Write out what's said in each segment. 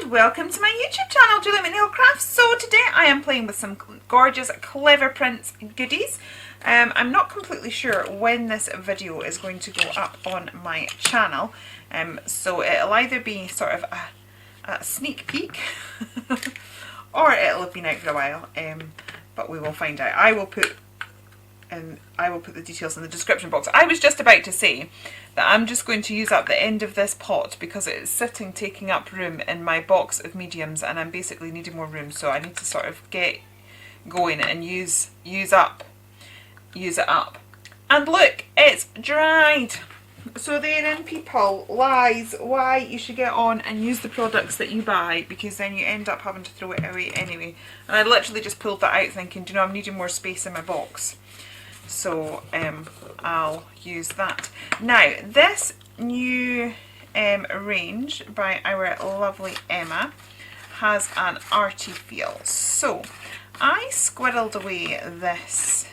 and welcome to my YouTube channel, Julie McNeil Crafts. So today I am playing with some gorgeous Clever Prints goodies. I'm not completely sure when this video is going to go up on my channel, so it'll either be sort of a sneak peek or it'll have been out for a while, but we will find out. I will put the details in the description box. I was just about to say that I'm just going to use up the end of this pot because it is sitting taking up room in my box of mediums, and I'm basically needing more room, so I need to sort of get going and use it up. And look, it's dried. So therein, people, lies why you should get on and use the products that you buy, because then you end up having to throw it away anyway. And I literally just pulled that out thinking, do you know, I'm needing more space in my box. So I'll use that. Now, this new range by our lovely Emma has an arty feel. So I squirreled away this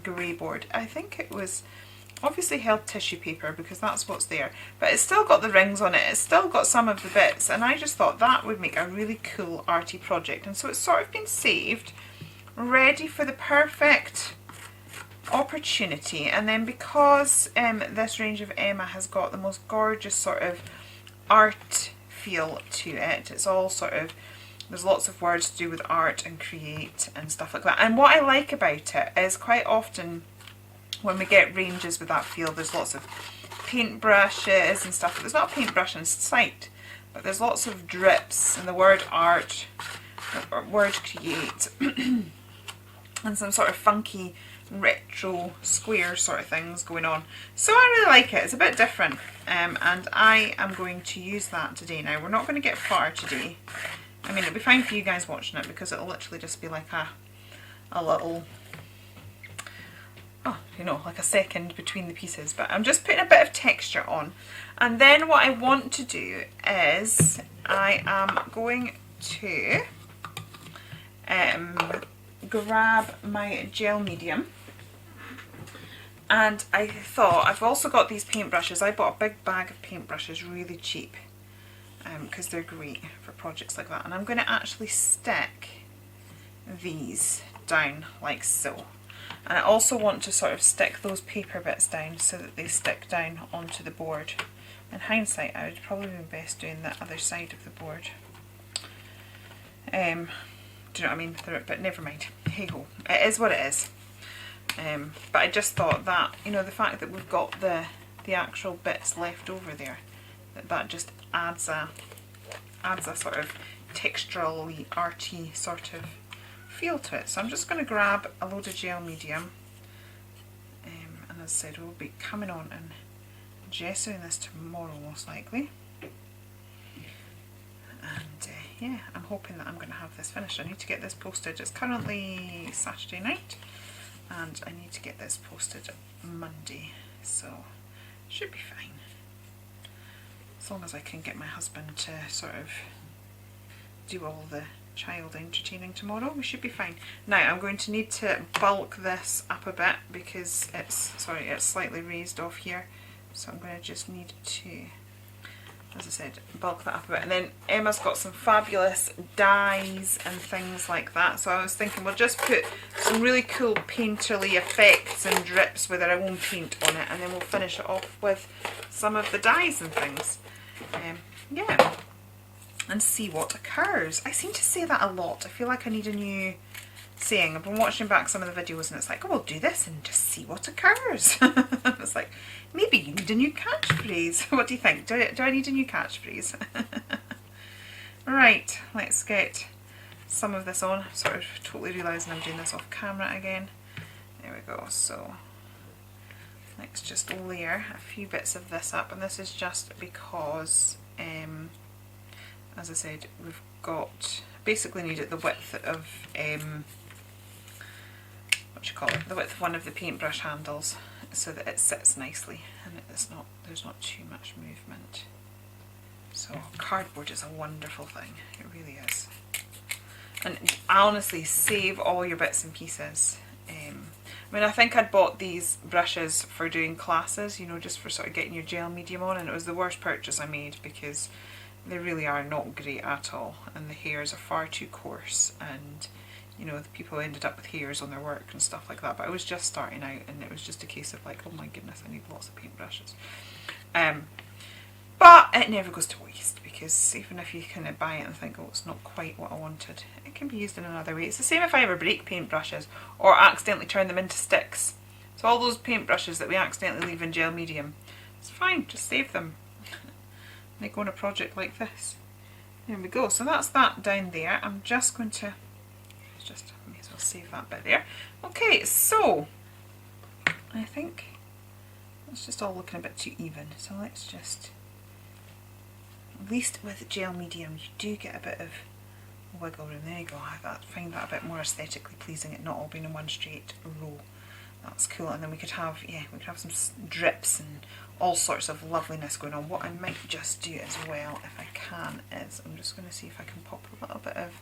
grey board. I think it was obviously held tissue paper because that's what's there, but it's still got the rings on it, it's still got some of the bits, and I just thought that would make a really cool arty project. And so it's sort of been saved, ready for the perfect opportunity. And then because this range of Emma has got the most gorgeous sort of art feel to it, it's all sort of, there's lots of words to do with art and create and stuff like that. And what I like about it is quite often when we get ranges with that feel, there's lots of paintbrushes and stuff. There's not a paintbrush in sight, but there's lots of drips and the word art, or word create, and some sort of funky retro square sort of things going on. So I really like it. It's a bit different, and I am going to use that today. Now, we're not going to get far today. I mean, it'll be fine for you guys watching it because it'll literally just be like a little, oh, you know, like a second between the pieces. But I'm just putting a bit of texture on, and then what I want to do is I am going to grab my gel medium. And I thought, I've also got these paintbrushes. I bought a big bag of paintbrushes really cheap because they're great for projects like that. And I'm going to actually stick these down like so. And I also want to sort of stick those paper bits down so that they stick down onto the board. In hindsight, I would probably be best doing the other side of the board. Do you know what I mean? But never mind. Hey ho, it is what it is. But I just thought that, you know, the fact that we've got the actual bits left over there, that just adds a sort of texturally arty sort of feel to it. So I'm just going to grab a load of gel medium, and as I said, we'll be coming on and gessoing this tomorrow most likely. And yeah, I'm hoping that I'm going to have this finished. I need to get this posted. It's currently Saturday night, and I need to get this posted Monday, so it should be fine. As long as I can get my husband to sort of do all the child entertaining tomorrow, we should be fine. Now, I'm going to need to bulk this up a bit because it's slightly raised off here, so I'm going to just need to, as I said, bulk that up a bit. And then Emma's got some fabulous dyes and things like that, so I was thinking we'll just put some really cool painterly effects and drips with our own paint on it, and then we'll finish it off with some of the dyes and things. Yeah, and see what occurs. I seem to say that a lot. I feel like I need a new saying. I've been watching back some of the videos and it's like, oh, we'll do this and just see what occurs. It's like, maybe you need a new catchphrase. What do you think? Do I need a new catchphrase? Right, let's get some of this on. Sort of totally realising I'm doing this off camera again. There we go. So let's just layer a few bits of this up, and this is just because, as I said, we've got, basically needed the width of, the width of one of the paintbrush handles so that it sits nicely and there's not too much movement. So cardboard is a wonderful thing, it really is. And honestly, save all your bits and pieces. I mean, I think I'd bought these brushes for doing classes, you know, just for sort of getting your gel medium on, and it was the worst purchase I made because they really are not great at all, and the hairs are far too coarse, and you know, the people ended up with hairs on their work and stuff like that. But I was just starting out, and it was just a case of like, oh my goodness, I need lots of paintbrushes. But it never goes to waste, because even if you kind of buy it and think, oh, it's not quite what I wanted, it can be used in another way. It's the same if I ever break paintbrushes or accidentally turn them into sticks. So all those paintbrushes that we accidentally leave in gel medium, it's fine, just save them. They go on a project like this. There we go. So that's that down there. I'm just going to may as well save that bit there. Okay, so I think it's just all looking a bit too even. So let's just, at least with gel medium, you do get a bit of wiggle room. There you go. I find that a bit more aesthetically pleasing, it not all being in one straight row. That's cool. And then we could have, yeah, we could have some drips and all sorts of loveliness going on. What I might just do as well, if I can, is I'm just going to see if I can pop a little bit of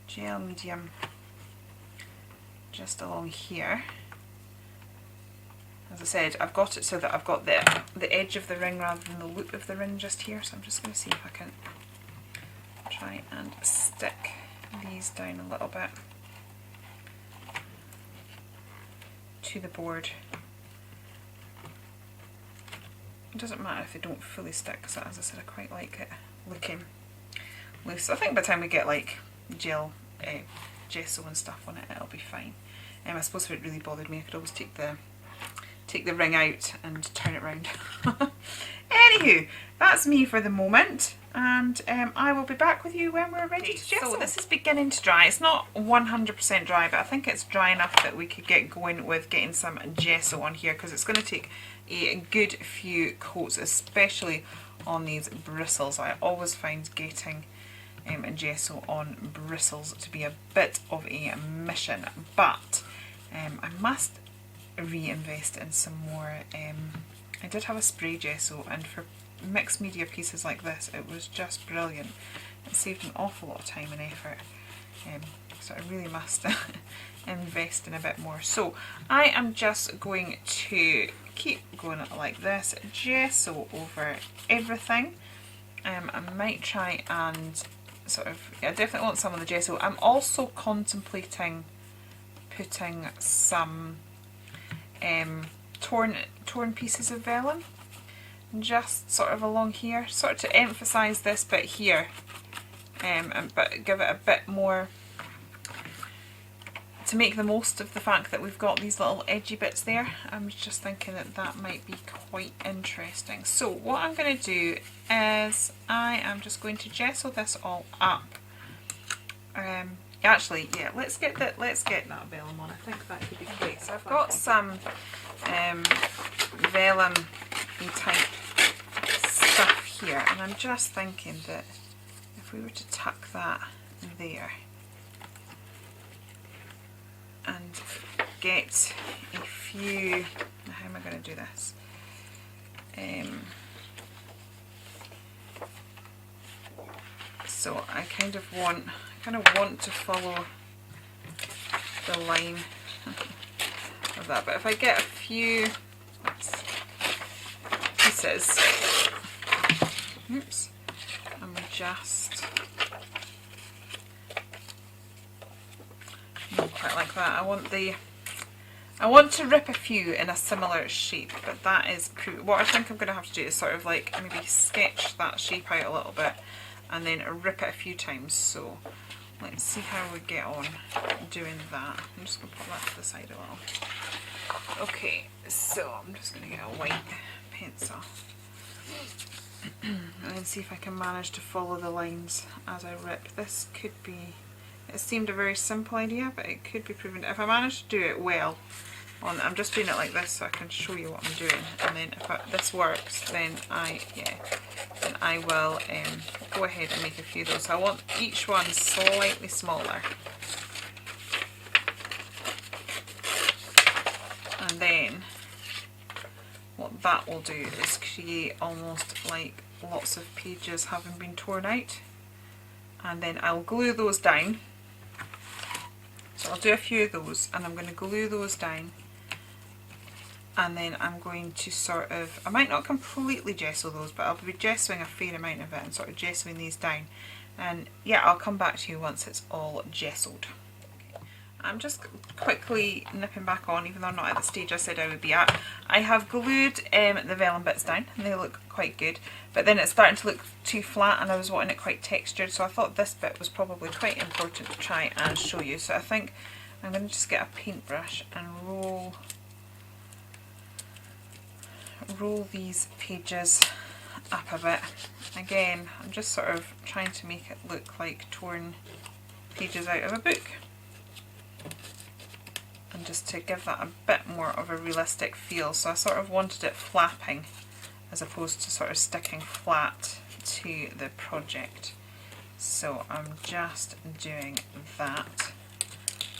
gel medium just along here. As I said, I've got it so that I've got the edge of the ring rather than the loop of the ring just here, so I'm just going to see if I can try and stick these down a little bit to the board. It doesn't matter if they don't fully stick, because as I said, I quite like it looking loose. I think by the time we get like gel, gesso and stuff on it, it'll be fine. I suppose if it really bothered me, I could always take the ring out and turn it round. Anywho, that's me for the moment, and I will be back with you when we're ready to gesso. So this is beginning to dry. It's not 100% dry, but I think it's dry enough that we could get going with getting some gesso on here, because it's going to take a good few coats, especially on these bristles. I always find getting gesso on bristles to be a bit of a mission, but I must reinvest in some more. I did have a spray gesso, and for mixed media pieces like this, it was just brilliant. It saved an awful lot of time and effort, so I really must invest in a bit more. So I am just going to keep going like this, gesso over everything. I might try and sort of, I definitely want some of the gesso. I'm also contemplating putting some torn pieces of vellum just sort of along here, sort of to emphasise this bit here, but give it a bit more, to make the most of the fact that we've got these little edgy bits there. I'm just thinking that that might be quite interesting. So what I'm going to do is I am just going to gesso this all up. Actually, yeah, let's get that vellum on. I think that could be great. So I've got some vellum type stuff here, and I'm just thinking that if we were to tuck that there and get a few, how am I going to do this? So I kind of want to follow the line of that, but if I get a few pieces, oops, I'm just not quite like that. I want to rip a few in a similar shape, but that is what I think I'm going to have to do, is sort of like maybe sketch that shape out a little bit and then rip it a few times. So let's see how we get on doing that. I'm just going to put that to the side a little. Okay, so I'm just going to get a white pencil and then see if I can manage to follow the lines as I rip. This could be, it seemed a very simple idea, but it could be proven, if I manage to do it well, I'm just doing it like this so I can show you what I'm doing, and then if this works, then I will go ahead and make a few of those. So I want each one slightly smaller, and then what that will do is create almost like lots of pages having been torn out, and then I'll glue those down. So I'll do a few of those, and I'm going to glue those down and then I'm going to sort of, I might not completely gesso those, but I'll be gessoing a fair amount of it and sort of gessoing these down. And yeah, I'll come back to you once it's all gessoed. I'm just quickly nipping back on, even though I'm not at the stage I said I would be at. I have glued the vellum bits down and they look quite good, but then it's starting to look too flat and I was wanting it quite textured, so I thought this bit was probably quite important to try and show you. So I think I'm going to just get a paintbrush and roll these pages up a bit. Again, I'm just sort of trying to make it look like torn pages out of a book, and just to give that a bit more of a realistic feel. So I sort of wanted it flapping as opposed to sort of sticking flat to the project. So I'm just doing that,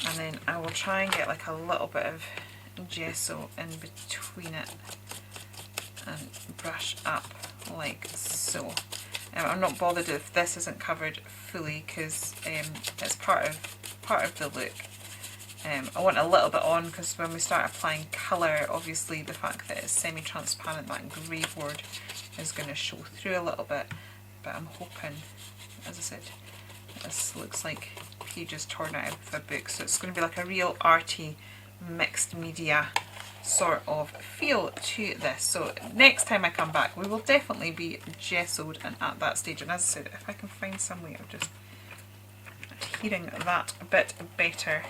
and then I will try and get like a little bit of gesso in between it and brush up like so. I'm not bothered if this isn't covered fully because it's part of the look. I want a little bit on because when we start applying colour, obviously the fact that it's semi-transparent, that grey board is going to show through a little bit, but I'm hoping, as I said, this looks like pages torn out of a book, so it's going to be like a real arty mixed media sort of feel to this. So next time I come back we will definitely be gessoed and at that stage, and as I said, if I can find some way of just adhering that a bit better,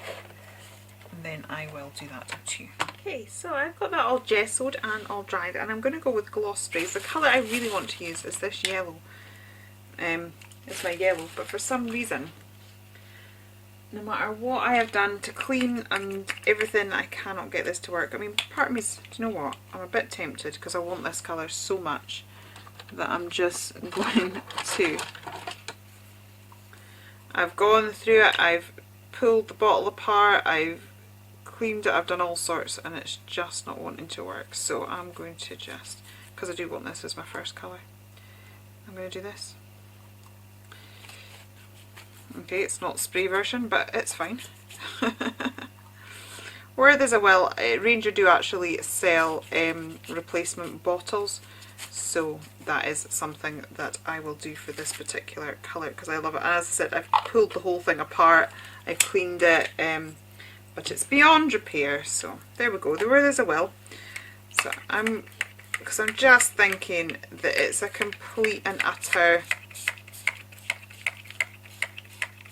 then I will do that too. Okay, so I've got that all gessoed and all dried, and I'm going to go with gloss sprays. The colour I really want to use is this yellow. It's my yellow, but for some reason, no matter what I have done to clean and everything, I cannot get this to work. I mean, part of me is, do you know what, I'm a bit tempted because I want this colour so much that I'm just going to, I've gone through it, I've pulled the bottle apart, I've cleaned it, I've done all sorts, and it's just not wanting to work. So I'm going to just, because I do want this as my first colour, I'm going to do this. Okay, it's not spray version, but it's fine. Where there's a will, Ranger do actually sell replacement bottles, so that is something that I will do for this particular colour because I love it. And as I said, I've pulled the whole thing apart, I've cleaned it, but it's beyond repair, so there we go, where there's a will. So because I'm just thinking that it's a complete and utter,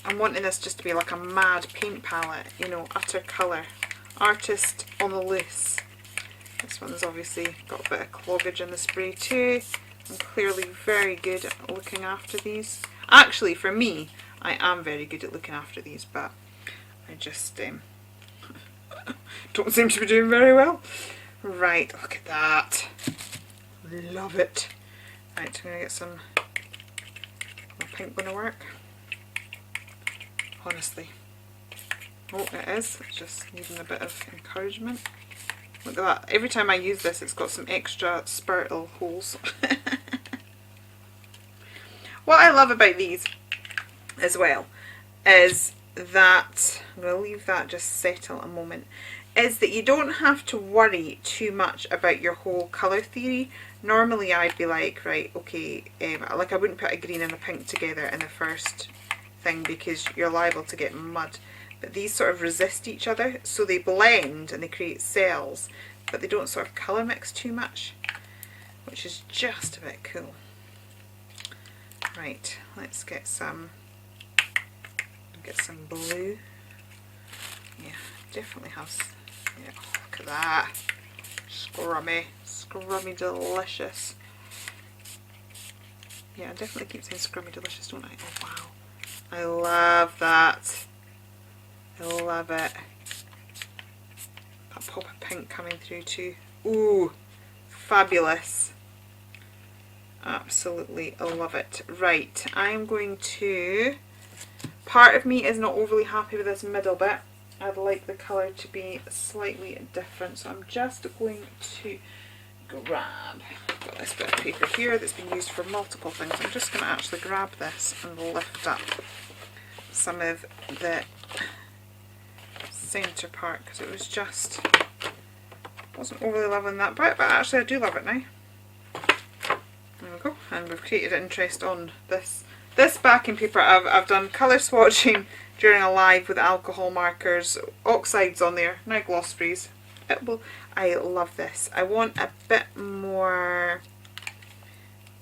I'm wanting this just to be like a mad paint palette, you know, utter colour. Artist on the loose. This one's obviously got a bit of cloggage in the spray too. I'm clearly very good at looking after these. Actually, for me, I am very good at looking after these, but I just don't seem to be doing very well. Right, look at that. Love it. Right, I'm going to get some pink going to work. Honestly. Oh, it is. It's just needing a bit of encouragement. Look at that. Every time I use this, it's got some extra spirtle holes. What I love about these as well is that, I'm going to leave that just settle a moment, is that you don't have to worry too much about your whole colour theory. Normally I'd be like, right, okay, like I wouldn't put a green and a pink together in the first thing because you're liable to get mud, but these sort of resist each other, so they blend and they create cells, but they don't sort of colour mix too much, which is just a bit cool. Right, let's get some blue. Yeah, definitely has, yeah, look at that, scrummy delicious. Yeah, I definitely keep saying scrummy delicious, don't I? Oh wow, I love that. I love it. That pop of pink coming through too. Ooh, fabulous. Absolutely love it. Right, I'm going to, part of me is not overly happy with this middle bit. I'd like the colour to be slightly different, so I'm just going to grab, I've got this bit of paper here that's been used for multiple things. I'm just going to actually grab this and lift up some of the centre part because it was just Wasn't overly loving that bit, but actually I do love it now. There we go, and we've created interest on this backing paper. I've done colour swatching during a live with alcohol markers, oxides on there, now gloss sprays. I love this. I want a bit more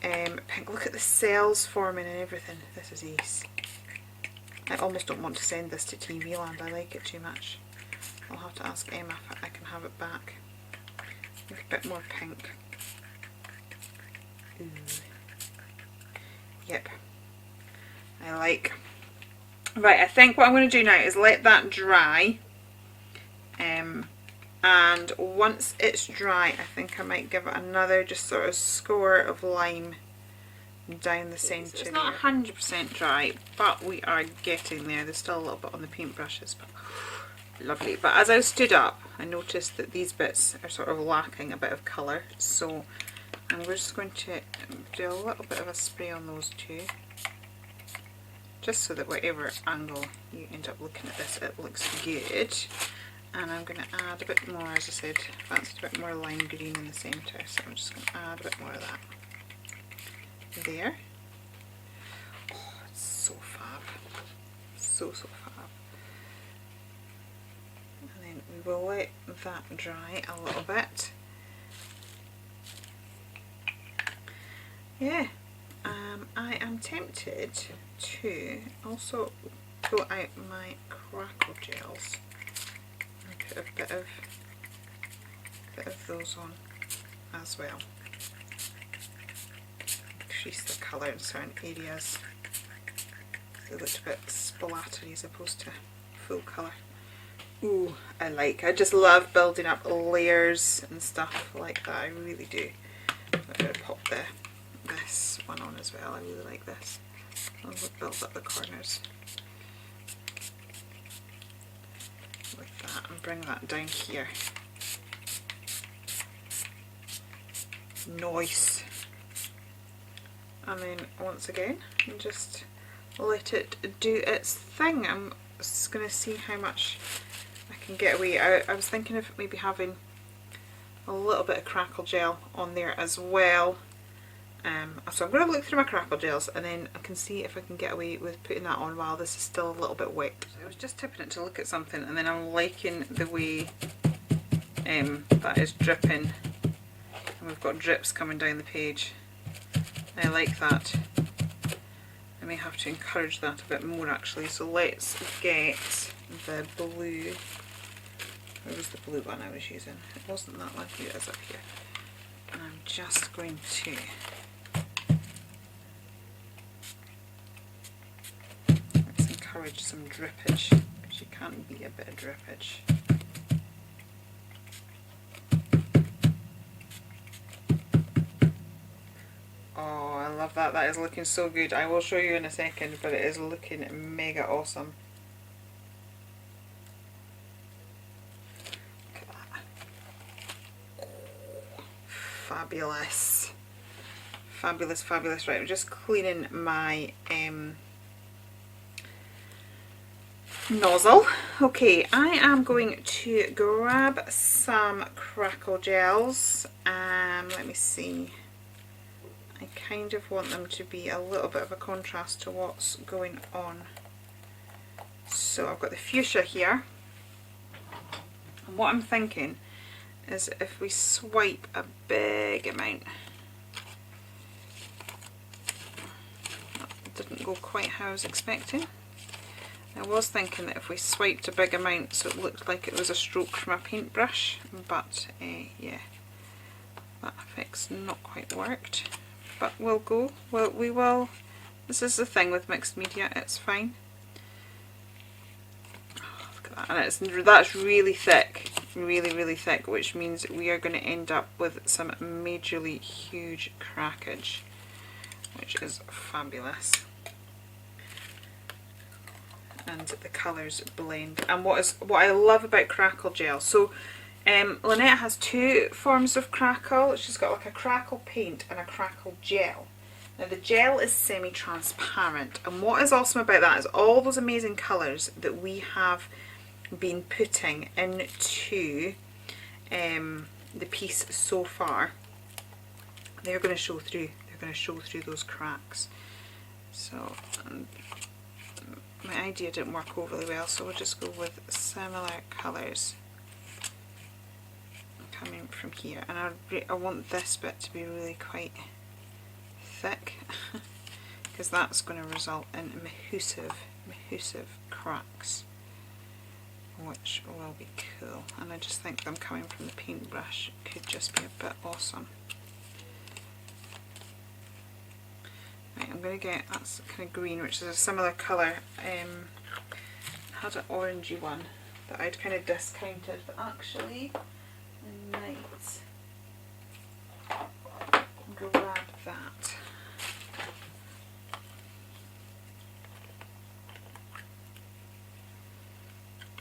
pink. Look at the cells forming and everything. This is ace. I almost don't want to send this to TV land. I like it too much. I'll have to ask Emma if I can have it back. Maybe a bit more pink. Ooh. Yep. I like. Right, I think what I'm going to do now is let that dry. And once it's dry, I think I might give it another just sort of score of lime down the centre. It's not 100% dry, but we are getting there. There's still a little bit on the paintbrushes, but lovely. But as I stood up, I noticed that these bits are sort of lacking a bit of colour, so I'm just going to do a little bit of a spray on those two, just so that whatever angle you end up looking at this, it looks good. And I'm going to add a bit more, as I said, fancied a bit more lime green in the centre, so I'm just going to add a bit more of that there. Oh, it's so fab. So fab. And then we will let that dry a little bit. Yeah, I am tempted to also pull out my Crackle Gels. Put a bit of those on as well. Increase the colour in certain areas. They looked a bit splattery as opposed to full colour. Ooh, I just love building up layers and stuff like that. I really do. I'm going to pop this one on as well. I really like this. I'll build up the corners with that and bring that down here. Nice. And then once again, just let it do its thing. I'm just going to see how much I can get away. I was thinking of maybe having a little bit of Crackle Gel on there as well. So I'm going to look through my Crackle Gels and then I can see if I can get away with putting that on while this is still a little bit wet. So I was just tipping it to look at something and then I'm liking the way that is dripping, and we've got drips coming down the page. I like that. I may have to encourage that a bit more actually. So let's get the blue. Where was the blue one I was using? It wasn't that one, here it is up here. And I'm just going to let's encourage some drippage, because you can't beat a bit of drippage. Oh, I love that. That is looking so good. I will show you in a second, but it is looking mega awesome. Look at that. Fabulous. Fabulous, fabulous. Right, I'm just cleaning my nozzle. Okay, I am going to grab some Crackle Gels. Let me see. I kind of want them to be a little bit of a contrast to what's going on. So I've got the fuchsia here. And what I'm thinking is if we swipe a big amount. That didn't go quite how I was expecting. I was thinking that if we swiped a big amount so it looked like it was a stroke from a paintbrush, but yeah, that effect's not quite worked. But we'll go, well, we will, this is the thing with mixed media, it's fine. Oh, look at that, and that's really thick, really thick, which means we are going to end up with some majorly huge crackage, which is fabulous. And the colours blend. And what I love about Crackle Gel, so Lynette has two forms of Crackle. She's got like a Crackle paint and a Crackle Gel. Now the gel is semi-transparent, and what is awesome about that is all those amazing colours that we have been putting into the piece so far, they're going to show through. They're going to show through those cracks. So my idea didn't work overly well, so we'll just go with similar colours coming from here. And I want this bit to be really quite thick because that's going to result in mahoosive cracks, which will be cool. And I just think them coming from the paintbrush could just be a bit awesome. Right, I'm going to get, that's kind of green, which is a similar colour. I had an orangey one that I'd kind of discounted, but actually I might grab that.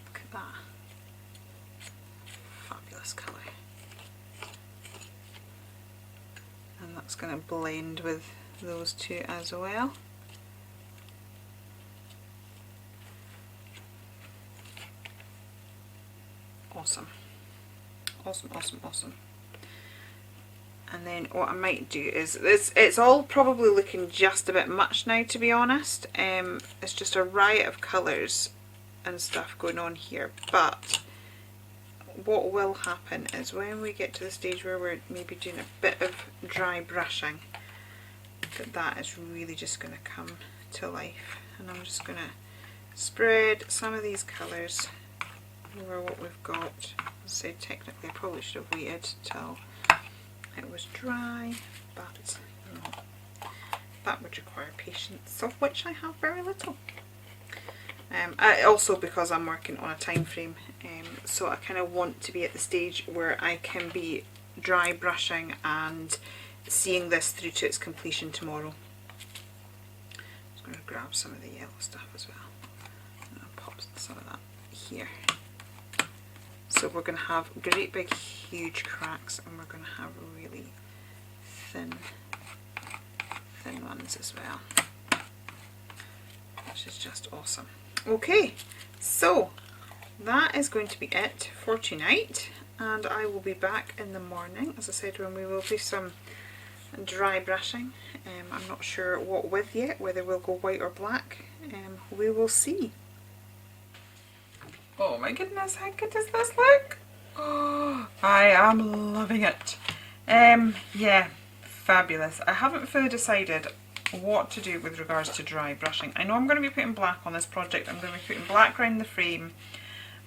Look at that. Fabulous colour. And that's going to blend with those two as well. Awesome. Awesome, awesome, awesome. And then what I might do is, it's all probably looking just a bit much now, to be honest. It's just a riot of colours and stuff going on here, but what will happen is when we get to the stage where we're maybe doing a bit of dry brushing, that is really just going to come to life. And I'm just going to spread some of these colours over what we've got. So technically I probably should have waited till it was dry, but you know, that would require patience, of which I have very little. Also because I'm working on a time frame, so I kind of want to be at the stage where I can be dry brushing and seeing this through to its completion tomorrow. I'm just going to grab some of the yellow stuff as well. And I'll pop some of that here. So we're going to have great big huge cracks, and we're going to have really thin ones as well, which is just awesome. Okay, so that is going to be it for tonight, and I will be back in the morning, as I said, when we will do some dry brushing. I'm not sure what with yet, whether we'll go white or black. We will see. Oh my goodness, how good does this look? Oh, I am loving it. Yeah, fabulous. I haven't fully decided what to do with regards to dry brushing. I know I'm going to be putting black on this project. I'm going to be putting black around the frame,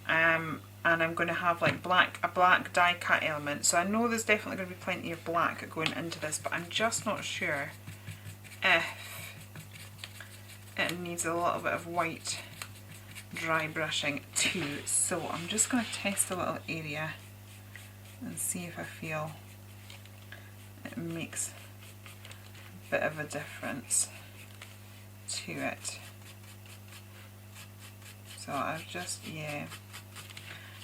and I'm going to have like a black die cut element. So I know there's definitely going to be plenty of black going into this, but I'm just not sure if it needs a little bit of white dry brushing too. So I'm just going to test a little area and see if I feel it makes a bit of a difference to it. So I've just, yeah,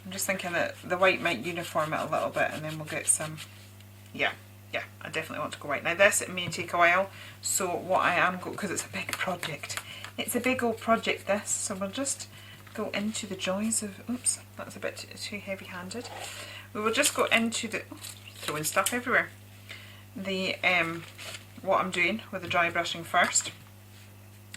I'm just thinking that the white might uniform it a little bit, and then we'll get some, yeah, I definitely want to go white. Now this, it may take a while, so what I am going, because it's a big project, it's a big old project this, so we'll just go into the joys of, oops, that's a bit too heavy handed. We will just go into the, throwing stuff everywhere, the, what I'm doing with the dry brushing first,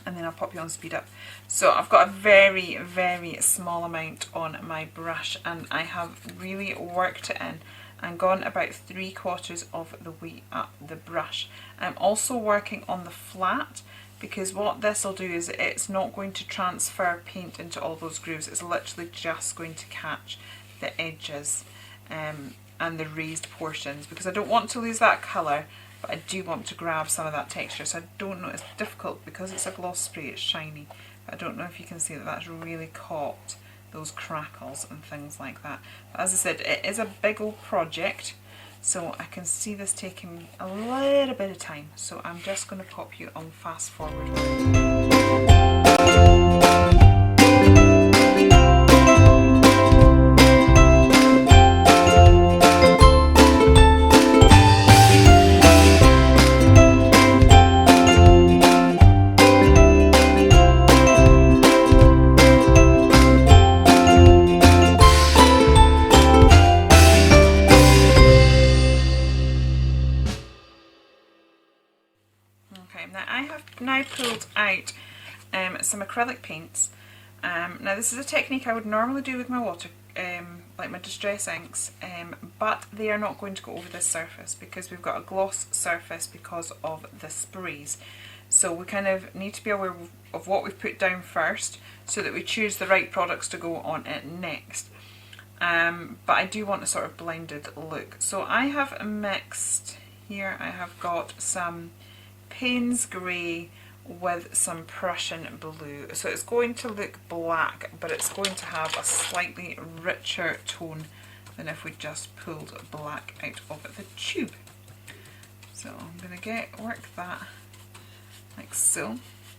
and then I'll pop you on speed up. So I've got a very, very small amount on my brush, and I have really worked it in and gone about 3/4 of the way up the brush. I'm also working on the flat, because what this will do is it's not going to transfer paint into all those grooves. It's literally just going to catch the edges and the raised portions, because I don't want to lose that colour, but I do want to grab some of that texture. So I don't know, it's difficult because it's a gloss spray, it's shiny, but I don't know if you can see that that's really caught those crackles and things like that. But as I said, it is a big old project, so I can see this taking a little bit of time. So I'm just going to pop you on fast forward. I pulled out some acrylic paints. Now this is a technique I would normally do with my water, like my distress inks, but they are not going to go over this surface because we've got a gloss surface because of the sprays. So we kind of need to be aware of what we've put down first so that we choose the right products to go on it next. But I do want a sort of blended look. So I have mixed, here I have got some Payne's Grey with some Prussian Blue. So it's going to look black, but it's going to have a slightly richer tone than if we just pulled black out of the tube. So I'm going to work that like so.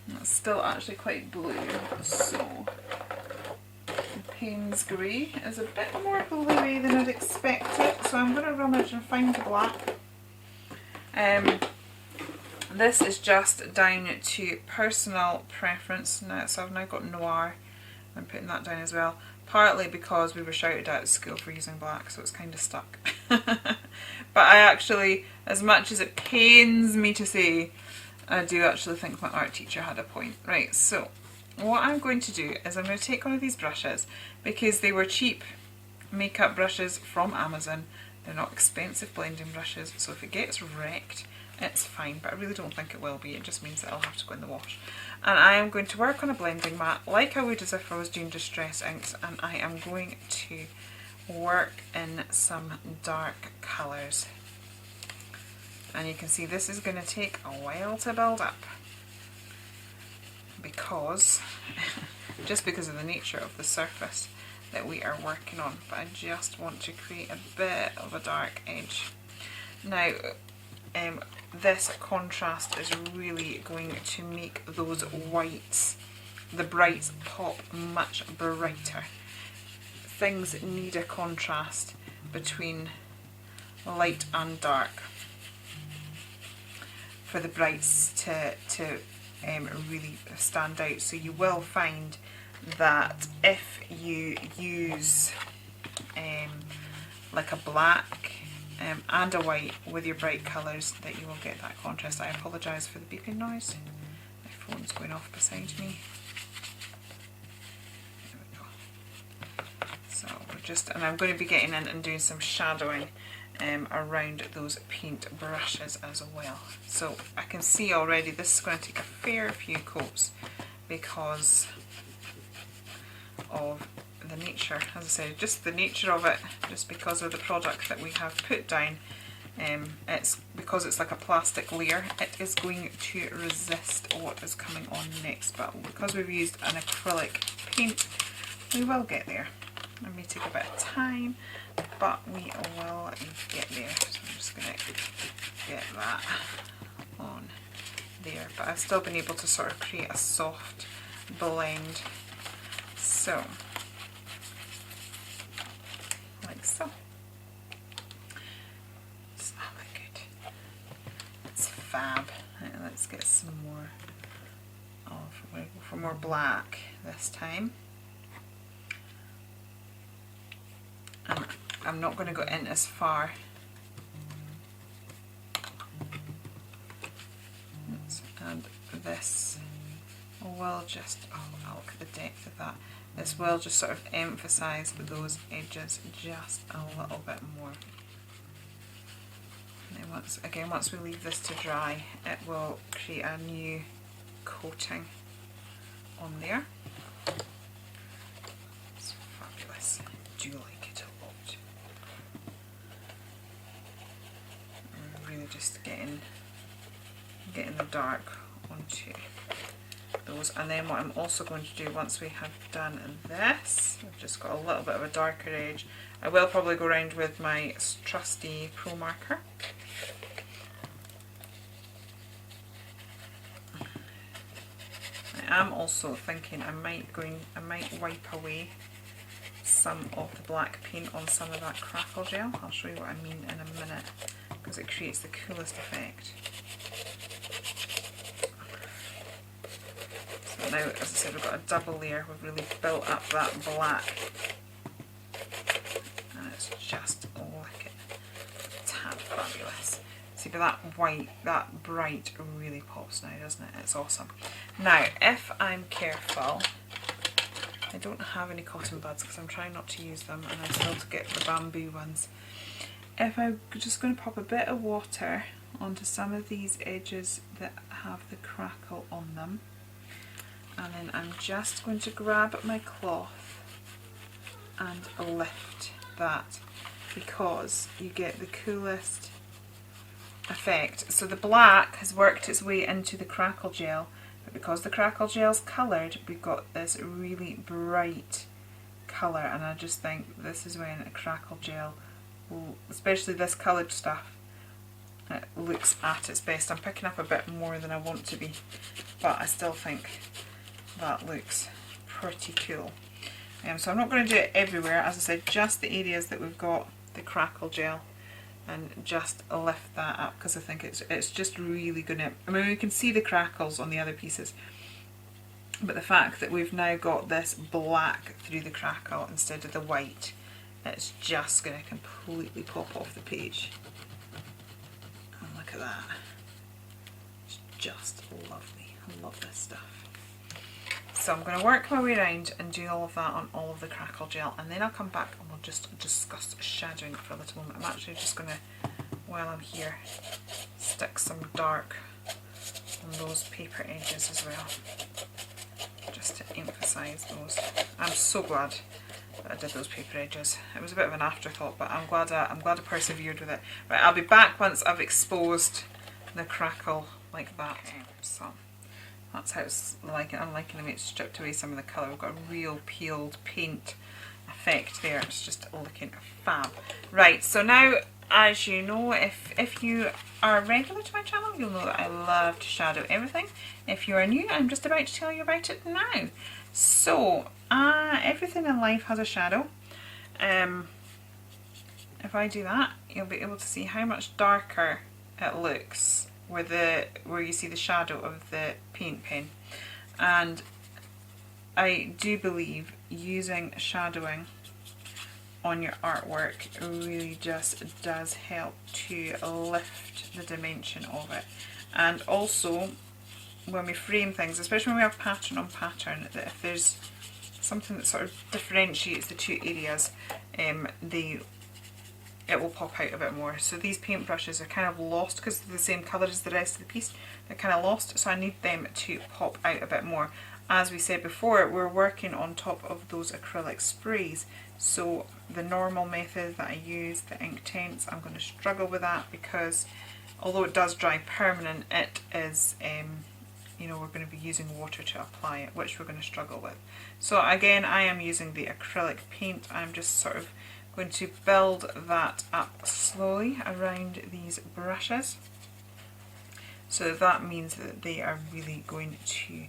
And that's still actually quite blue, so Payne's Grey is a bit more bluey than I'd expected, so I'm going to rummage and find the black. This is just down to personal preference now, so I've now got Noir. I'm putting that down as well, partly because we were shouted at school for using black, so it's kind of stuck. But I actually, as much as it pains me to say, I do actually think my art teacher had a point. Right, so what I'm going to do is I'm going to take one of these brushes, because they were cheap makeup brushes from Amazon. They're not expensive blending brushes, so if it gets wrecked, it's fine, but I really don't think it will be. It just means that I'll have to go in the wash. And I am going to work on a blending mat like I would as if I was doing distress inks, and I am going to work in some dark colours. And you can see this is going to take a while to build up, because just because of the nature of the surface that we are working on, but I just want to create a bit of a dark edge. Now this contrast is really going to make those whites, the brights, pop much brighter. Things need a contrast between light and dark for the brights to really stand out. So you will find that if you use like a black and a white with your bright colours, that you will get that contrast. I apologise for the beeping noise. My phone's going off beside me. There we go. So we're just, and I'm going to be getting in and doing some shadowing around those paint brushes as well. So I can see already this is going to take a fair few coats because of the nature, as I said, just the nature of it, just because of the product that we have put down. It's because it's like a plastic layer, it is going to resist what is coming on next, but because we've used an acrylic paint, we will get there. It may take a bit of time, but we will get there. So I'm just going to get that on there, but I've still been able to sort of create a soft blend. So like so. Does that look good? It's fab. Right, let's get some more of, we're going to go for more black this time. And I'm not going to go in as far. And this will just, oh look at the depth of that. This will just sort of emphasise those edges just a little bit more. And then once we leave this to dry, it will create a new coating on there. It's fabulous. I do like it a lot. I'm really just getting the dark onto those. And then what I'm also going to do once we have done this, I've just got a little bit of a darker edge. I will probably go around with my trusty Pro marker. I am also thinking I might wipe away some of the black paint on some of that Crackle Gel. I'll show you what I mean in a minute, because it creates the coolest effect. So now, as I said, we've got a double layer. We've really built up that black, and it's just, oh, look at it, tad fabulous. See, that white, that bright really pops now, doesn't it? It's awesome. Now, if I'm careful, I don't have any cotton buds because I'm trying not to use them, and I still to get the bamboo ones. If I'm just going to pop a bit of water onto some of these edges that have the crackle on them, and then I'm just going to grab my cloth and lift that, because you get the coolest effect. So the black has worked its way into the Crackle Gel, but because the Crackle Gel's coloured, we've got this really bright colour, and I just think this is when a Crackle Gel will, especially this coloured stuff, it looks at its best. I'm picking up a bit more than I want to be, but I still think that looks pretty cool. So I'm not going to do it everywhere, as I said, just the areas that we've got the Crackle Gel, and just lift that up, because I think it's just really going to, I mean, we can see the crackles on the other pieces, but the fact that we've now got this black through the crackle instead of the white, it's just going to completely pop off the page. And look at that, it's just lovely. I love this stuff. So I'm going to work my way around and do all of that on all of the Crackle Gel, and then I'll come back and we'll just discuss shadowing for a little moment. I'm actually just going to, while I'm here, stick some dark on those paper edges as well, just to emphasise those. I'm so glad that I did those paper edges. It was a bit of an afterthought, but I'm glad I persevered with it. Right, I'll be back once I've exposed the crackle like that. Okay, so that's how it's like. I'm liking the way it's stripped away some of the colour. We've got a real peeled paint effect there. It's just looking fab. Right, so now, as you know, if you are regular to my channel, you'll know that I love to shadow everything. If you are new, I'm just about to tell you about it now. So, everything in life has a shadow. If I do that, you'll be able to see how much darker it looks where you see the shadow of the paint pen. And I do believe using shadowing on your artwork really just does help to lift the dimension of it. And also, when we frame things, especially when we have pattern on pattern, that if there's something that sort of differentiates the two areas, it will pop out a bit more. So these paintbrushes are kind of lost because they're the same colour as the rest of the piece. They're kind of lost, so I need them to pop out a bit more. As we said before, we're working on top of those acrylic sprays, so the normal method that I use, the Inktense, I'm going to struggle with that, because although it does dry permanent, it is, you know, we're going to be using water to apply it, which we're going to struggle with. So again, I am using the acrylic paint. I'm just sort of going to build that up slowly around these brushes. So that means that they are really going to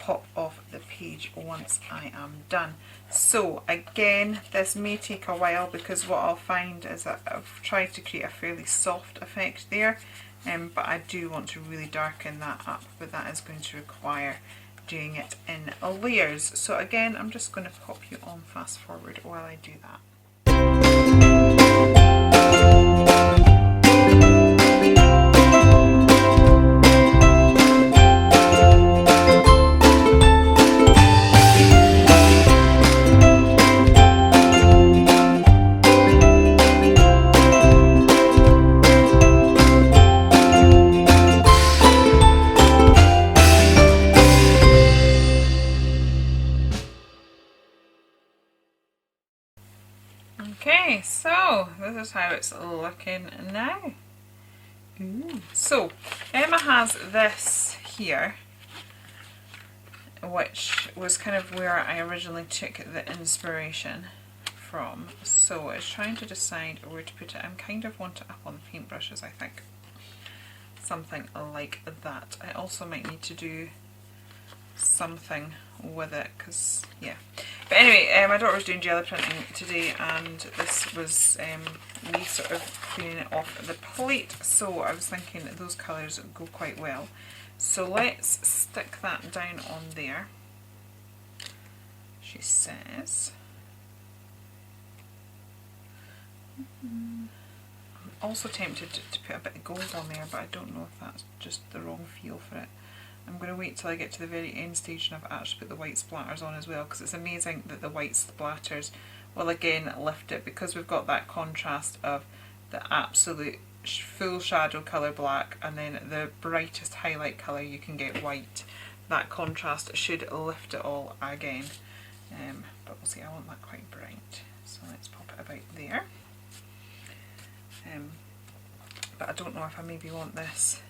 pop off the page once I am done. So again, this may take a while, because what I'll find is that I've tried to create a fairly soft effect there, but I do want to really darken that up, but that is going to require doing it in layers. So again, I'm just going to pop you on fast forward while I do that. Okay, so this is how it's looking now. Ooh. So Emma has this here, which was kind of where I originally took the inspiration from. So it's trying to decide where to put it. I kind of want it up on the paintbrushes, I think. Something like that. I also might need to do something with it, because yeah. But anyway, my daughter was doing jelly printing today, and this was me sort of cleaning it off the plate, so I was thinking that those colours go quite well. So let's stick that down on there, she says. also tempted to put a bit of gold on there, but I don't know if that's just the wrong feel for it. I'm going to wait till I get to the very end stage and I've actually put the white splatters on as well, because it's amazing that the white splatters will again lift it, because we've got that contrast of the absolute full shadow colour black and then the brightest highlight colour you can get white. That contrast should lift it all again. But we'll see, I want that quite bright, so let's pop it about there. But I don't know if I maybe want this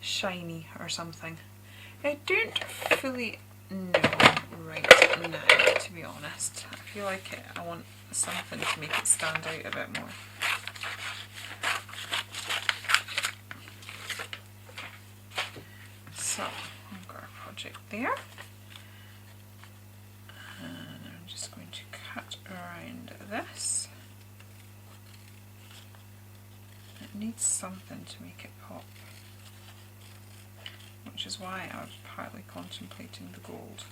shiny or something. I don't fully know right now, to be honest. I feel like I want something to make it stand out a bit more. So I've got our project there, and I'm just going to cut around this. It needs something to make it pop, which is why I was partly contemplating the gold.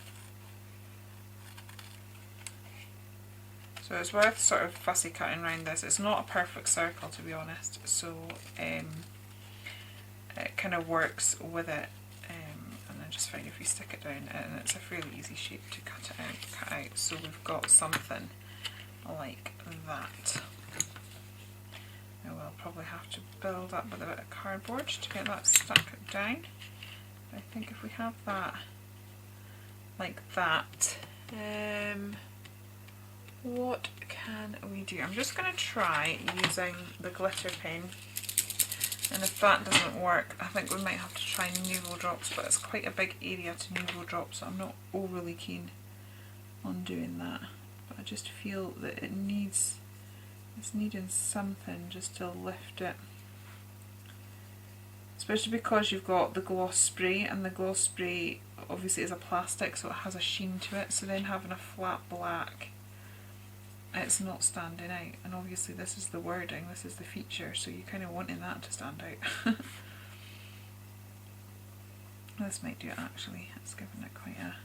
So it's worth sort of fussy cutting around this. It's not a perfect circle, to be honest, so it kind of works with it, and then just find if we stick it down, and it's a fairly easy shape to cut out. So we've got something like that. Now we'll probably have to build up with a bit of cardboard to get that stuck down. I think if we have that like that, what can we do? I'm just going to try using the glitter pen, and if that doesn't work I think we might have to try nouveau drops, but it's quite a big area to nouveau drops, so I'm not overly keen on doing that. But I just feel that it's needing something just to lift it. Especially because you've got the gloss spray, and the gloss spray obviously is a plastic, so it has a sheen to it, so then having a flat black, it's not standing out. And obviously this is the wording, this is the feature, so you're kind of wanting that to stand out. This might do it actually, it's giving it quite a...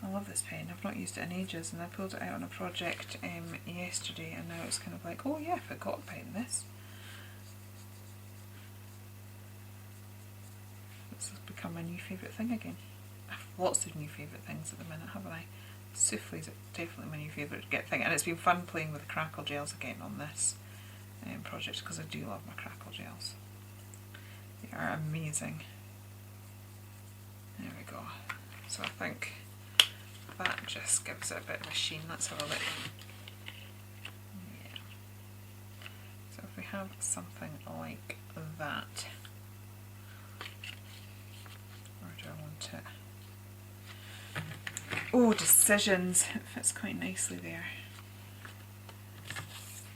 I love this pen, I've not used it in ages, and I pulled it out on a project yesterday, and now it's kind of like, oh yeah, I forgot about this. This has become my new favourite thing again. I have lots of new favourite things at the minute, haven't I? Souffles are definitely my new favourite thing, and it's been fun playing with the Crackle Gels again on this project, because I do love my Crackle Gels. They are amazing. There we go. So I think that just gives it a bit of a sheen. Let's have a look. Yeah. So if we have something like that, where do I want it? Oh, decisions. It fits quite nicely there.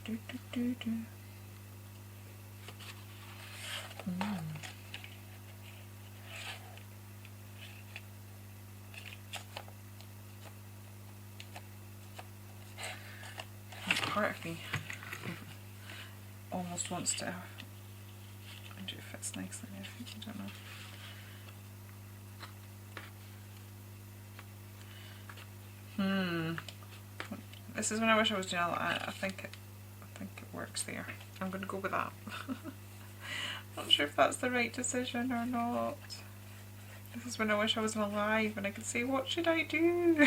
Do, do, do, do. Part of me almost wants to, I wonder if it fits nicely there, I don't know. This is when I wish I was doing I think it works there. I'm going to go with that. Not sure if that's the right decision or not. This is when I wish I wasn't alive and I could say, what should I do?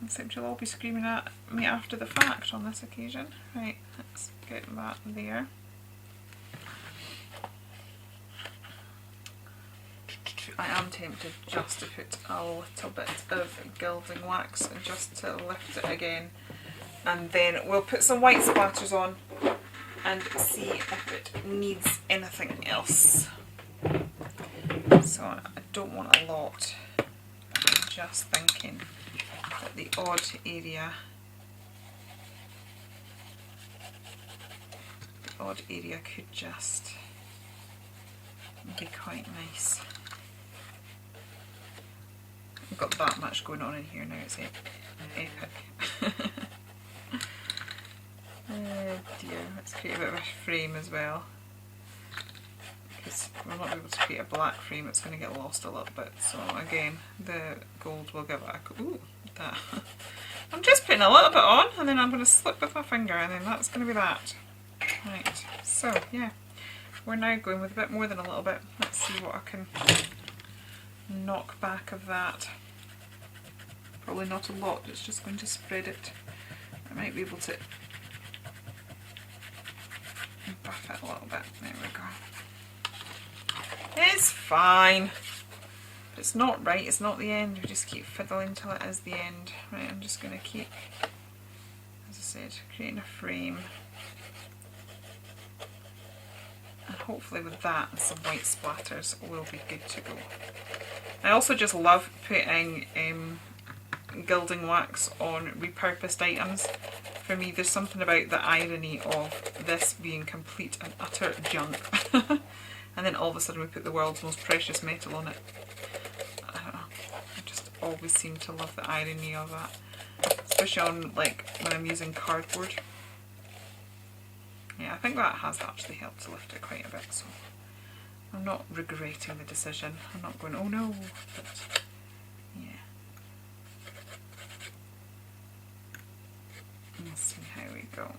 Except you'll all be screaming at me after the fact on this occasion. Right, let's get that there. I am tempted just to put a little bit of gilding wax just to lift it again, and then we'll put some white splatters on and see if it needs anything else. So I don't want a lot, but I'm just thinking that the odd area could just be quite nice. We've got that much going on in here now, it's epic. Oh dear, let's create a bit of a frame as well, because we'll not be able to create a black frame, it's going to get lost a little bit. So again, the gold will give it a, ooh, that I'm just putting a little bit on and then I'm going to slip with my finger and then that's going to be that. Right, so yeah, we're now going with a bit more than a little bit. Let's see what I can knock back of that. Probably not a lot, it's just going to spread it. I might be able to buff it a little bit. There we go. It's fine. If it's not right, it's not the end. We just keep fiddling till it is the end. Right, I'm just going to keep, as I said, creating a frame. And hopefully with that and some white splatters we'll be good to go. I also just love putting gilding wax on repurposed items. For me, there's something about the irony of this being complete and utter junk and then all of a sudden we put the world's most precious metal on it. I don't know, I just always seem to love the irony of that, especially on like when I'm using cardboard. Yeah, I think that has actually helped to lift it quite a bit, so I'm not regretting the decision. I'm not going, oh no, but yeah. Let's see how we go.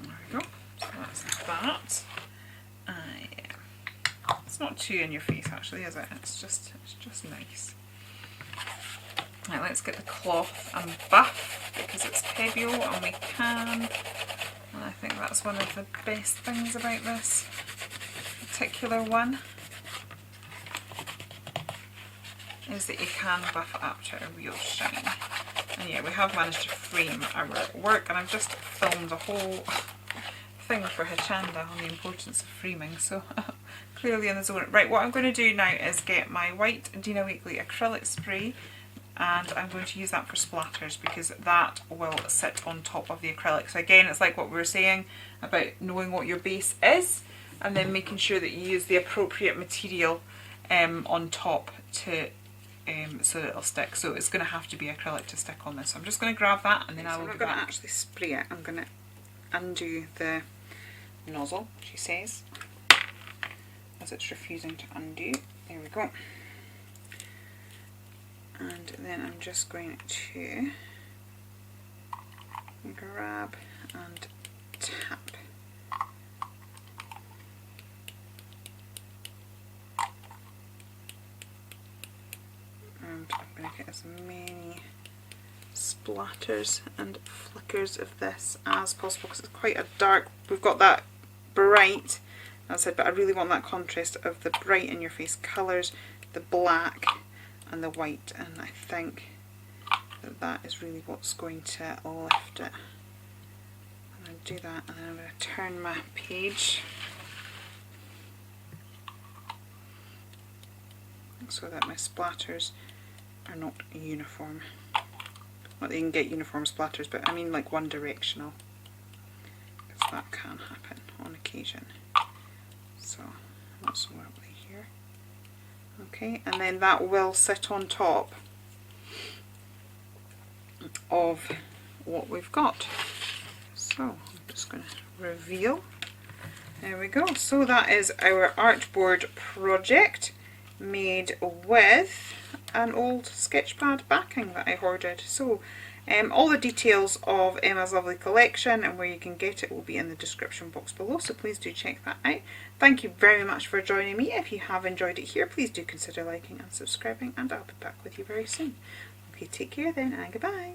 There we go. So that's that. Yeah. It's not too in your face actually, is it? It's just nice. Right, let's get the cloth and buff because it's heavier and we can. And I think that's one of the best things about this particular one, is that you can buff it up to a real shine. And yeah, we have managed to frame our work, and I've just filmed a whole thing for Hichanda on the importance of framing, so clearly in the zone. Right, what I'm going to do now is get my white Dina Wakley acrylic spray, and I'm going to use that for splatters because that will sit on top of the acrylic. So again, it's like what we were saying about knowing what your base is and then making sure that you use the appropriate material on top to so that it'll stick. So it's going to have to be acrylic to stick on this. So I'm just going to grab that and then I will I'm not going to actually spray it. I'm going to undo the nozzle, she says, as it's refusing to undo. There we go. And then I'm just going to grab and tap. And I'm going to get as many splatters and flickers of this as possible because it's quite a dark, we've got that bright, as I said, but I really want that contrast of the bright in your face colours, the black and the white, and I think that that is really what's going to lift it. I'm going to do that and then I'm going to turn my page so that my splatters are not uniform. Well, they can get uniform splatters, but I mean like one directional, because that can happen on occasion. So not so lovely here. Okay, and then that will sit on top of what we've got. So I'm just going to reveal. There we go. So that is our artboard project made with an old sketch pad backing that I hoarded. So all the details of Emma's lovely collection and where you can get it will be in the description box below, so please do check that out. Thank you very much for joining me. If you have enjoyed it here, please do consider liking and subscribing, and I'll be back with you very soon. Okay, take care then, and goodbye.